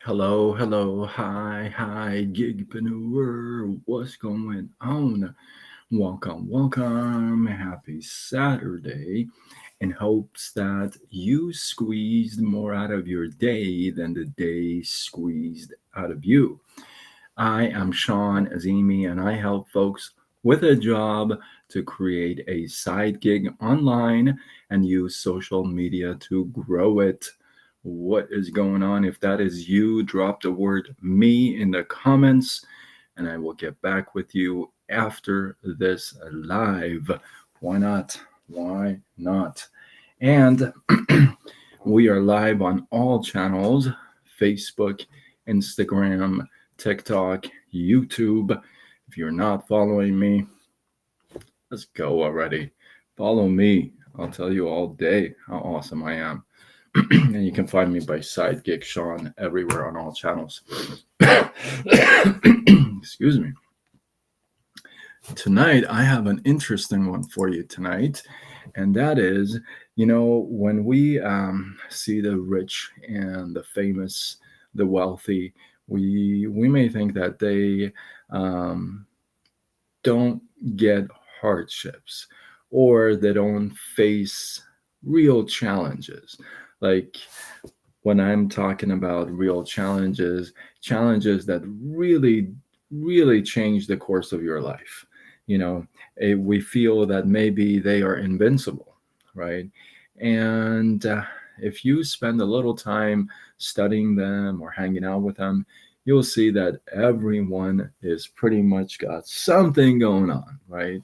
Hello, hello, hi, gigpreneur. What's going on? Welcome. Happy Saturday. In hopes that you squeezed more out of your day than the day squeezed out of you. I am Sean Azimi, and I help folks with a job to create a side gig online and use social media to grow it. What is going on? If that is you, drop the word me in the comments, and I will get back with you after this live. Why not? Why not? And we are live on all channels: Facebook, Instagram, TikTok, YouTube. If you're not following me, let's go already. Follow me. I'll tell you all day how awesome I am. And you can find me by Sidekick Sean everywhere on all channels. Excuse me. Tonight, I have an interesting one for you tonight. And that is, when we see the rich and the famous, the wealthy, we may think that they um, don't get hardships or they don't face real challenges. Like when I'm talking about real challenges, challenges that really change the course of your life. You know, we feel that maybe they are invincible, right? And if you spend a little time studying them or hanging out with them, you'll see that everyone is pretty much got something going on, right?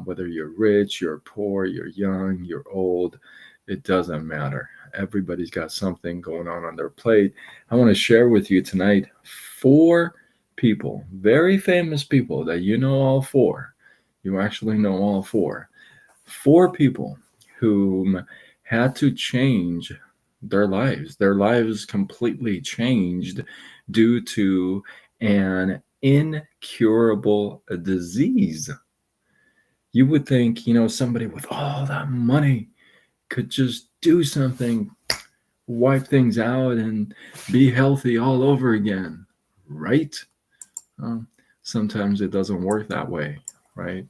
Whether you're rich, you're poor, you're young, you're old, it doesn't matter. Everybody's got something going on their plate. I want to share with you tonight four people, very famous people that you know all four. You actually know all four. Four people whom had to change their lives. Their lives completely changed due to an incurable disease. You would think, somebody with all that money could just do something, wipe things out, and be healthy all over again, right? Um, Sometimes it doesn't work that way, right?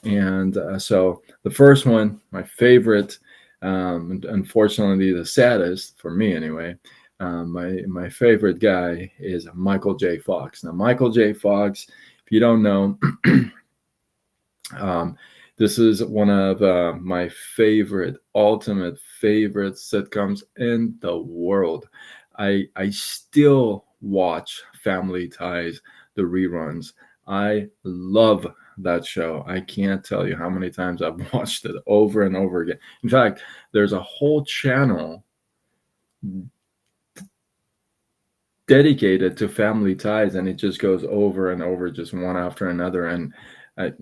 And so the first one, my favorite, and unfortunately the saddest for me anyway. My favorite guy is Michael J. Fox. Now, Michael J. Fox, if you don't know, um, this is one of my favorite, ultimate favorite sitcoms in the world. I still watch Family Ties, the reruns. I love that show. I can't tell you how many times I've watched it over and over again. In fact, there's a whole channel dedicated to Family Ties, and it just goes over and over, just one after another. And I,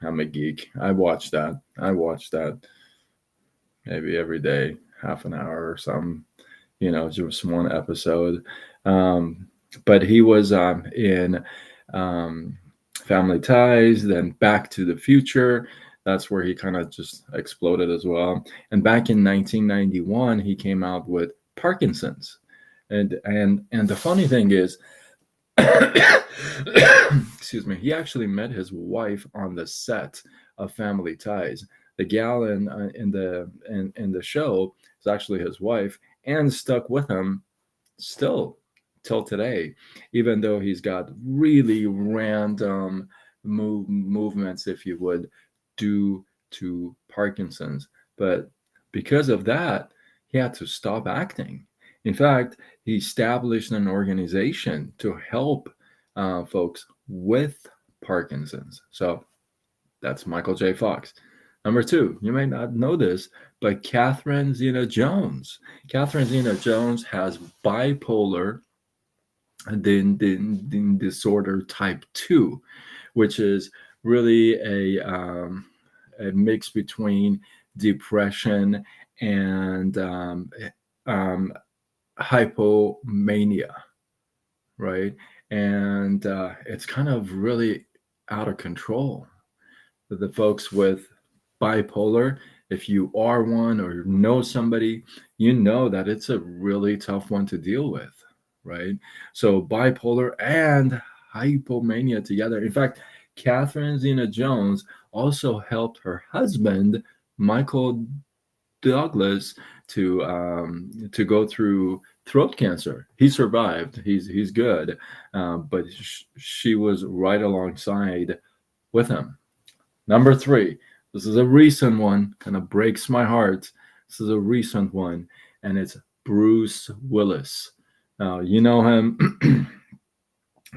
I'm a geek. I watch that maybe every day, half an hour or something. Just one episode. Um, but he was in um, Family Ties, then Back to the Future. That's where he kind of just exploded as well. And back in 1991, he came out with Parkinson's. And the funny thing is, excuse me, he actually met his wife on the set of Family Ties. The gal in the show is actually his wife and stuck with him still till today, even though he's got really random movements, if you would, due to Parkinson's. But because of that, he had to stop acting. In fact, he established an organization to help folks with Parkinson's. So that's Michael J. Fox. Number two, you may not know this, but Catherine Zeta Jones. Catherine Zeta Jones has bipolar disorder type 2, which is really a mix between depression and um, hypomania, right? And it's kind of really out of control. The folks with bipolar, if you are one or know somebody, you know that it's a really tough one to deal with, right? So bipolar and hypomania together. In fact, Catherine Zeta-Jones also helped her husband, Michael Douglas, to go through throat cancer. He survived. He's good, but she was right alongside with him. Number three. This is a recent one. Kind of breaks my heart. This is a recent one, and it's Bruce Willis. Now you know him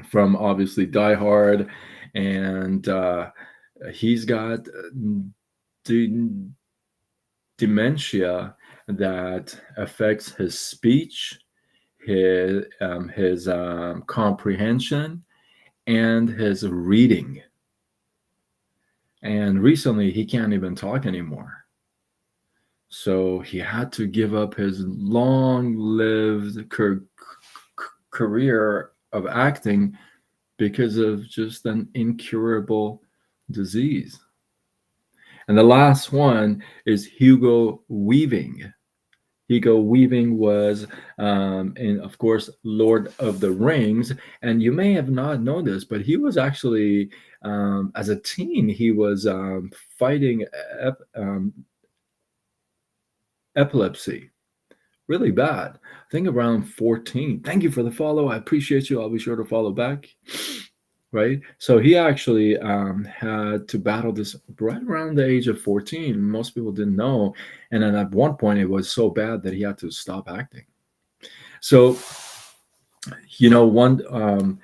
from obviously Die Hard, and he's got d- dementia that affects his speech, his comprehension, and his reading. And recently, he can't even talk anymore. So he had to give up his long-lived career of acting because of just an incurable disease. And the last one is Hugo Weaving. Hugo Weaving was, in, of course, Lord of the Rings. And you may have not known this, but he was actually, as a teen, he was fighting epilepsy really bad. I think around 14. Thank you for the follow. I appreciate you. I'll be sure to follow back. Right? So he actually had to battle this right around the age of 14. Most people didn't know. And then at one point, it was so bad that he had to stop acting. So, one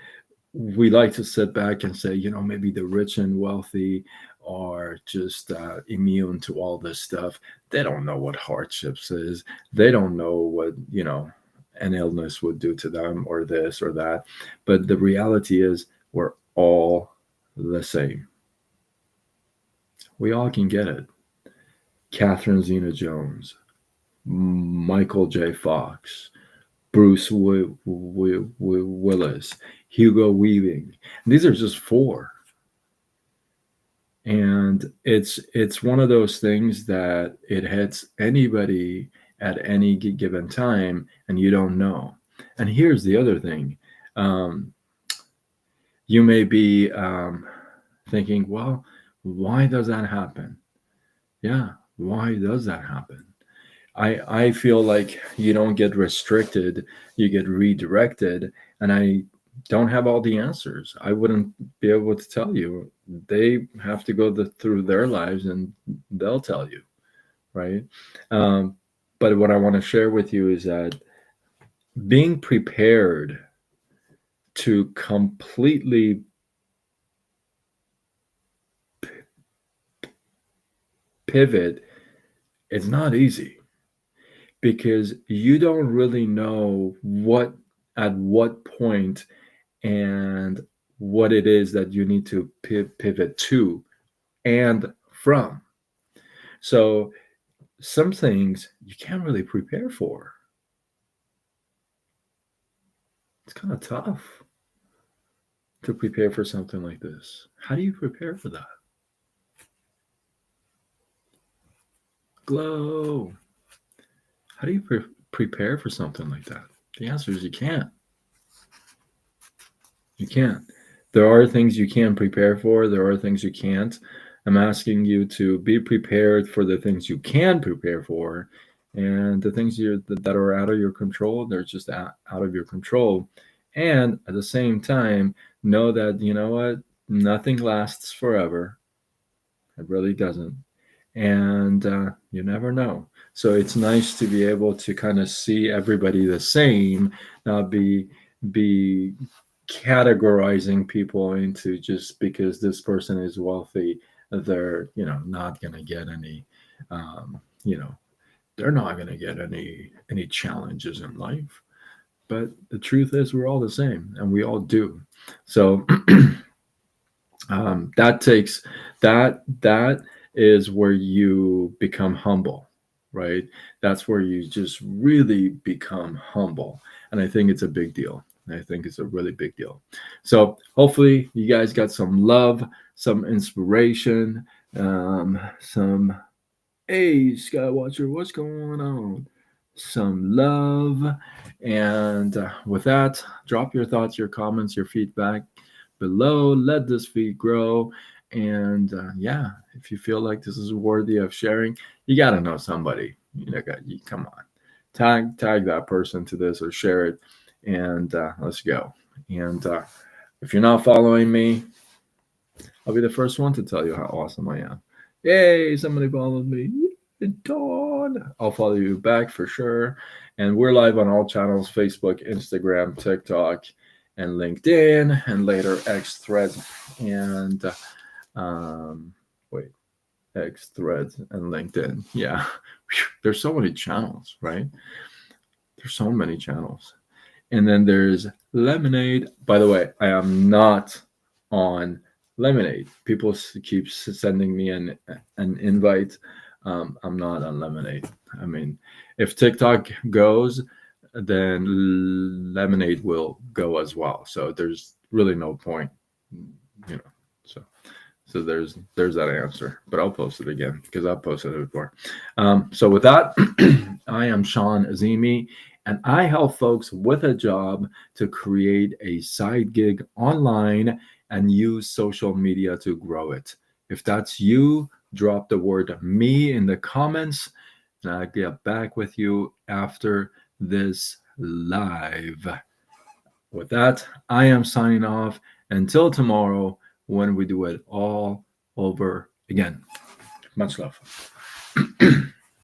we like to sit back and say, maybe the rich and wealthy are just immune to all this stuff. They don't know what hardships is. They don't know what, an illness would do to them or this or that. But the reality is we're all the same. We all can get it. Catherine Zeta-Jones, Michael J. Fox, Bruce Willis, Hugo Weaving. These are just four. And it's one of those things that it hits anybody at any given time, and you don't know. And here's the other thing. You may be thinking, well, why does that happen? Yeah, why does that happen? I feel like you don't get restricted, you get redirected, and I don't have all the answers. I wouldn't be able to tell you. They have to go through their lives and they'll tell you, right? But what I want to share with you is that being prepared to completely pivot is not easy because you don't really know at what point and what it is that you need to pivot to and from. So some things you can't really prepare for. It's kind of tough to prepare for something like this. How do you prepare for that? Glow. How do you prepare for something like that? The answer is you can't. You can't. There are things you can prepare for. There are things you can't. I'm asking you to be prepared for the things you can prepare for, and the things that are out of your control, they're just out of your control. And at the same time, know that you know what, nothing lasts forever. It really doesn't, and you never know. So it's nice to be able to kind of see everybody the same, not be categorizing people into just because this person is wealthy, they're not going to get any, you know, they're not going to get any challenges in life. But the truth is, we're all the same, and we all do. So that takes that is where you become humble, right? That's where you just really become humble, and I think it's a big deal. I think it's a really big deal. So hopefully you guys got some love, some inspiration, some hey Skywatcher, what's going on? Some love And with that, drop your thoughts, your comments, your feedback below. Let this feed grow. And yeah, if you feel like this is worthy of sharing, you got to know somebody. Come on, tag that person to this or share it, and let's go. And if you're not following me, I'll be the first one to tell you how awesome I am. Yay, somebody followed me. Dawn. I'll follow you back for sure. And we're live on all channels: Facebook, Instagram, TikTok, and LinkedIn, and later X Threads. And wait, X Threads and LinkedIn. Yeah. There's so many channels, right? There's so many channels. And then there's Lemonade. By the way, I am not on Lemonade. People keep sending me an invite. I'm not on Lemonade. I mean, if TikTok goes, then Lemonade will go as well. So there's really no point, you know. So there's that answer. But I'll post it again because I've posted it before. So with that, I am Sean Azimi, and I help folks with a job to create a side gig online and use social media to grow it. If that's you, drop the word me in the comments, and I'll get back with you after this live. With that, I am signing off until tomorrow when we do it all over again. Much love.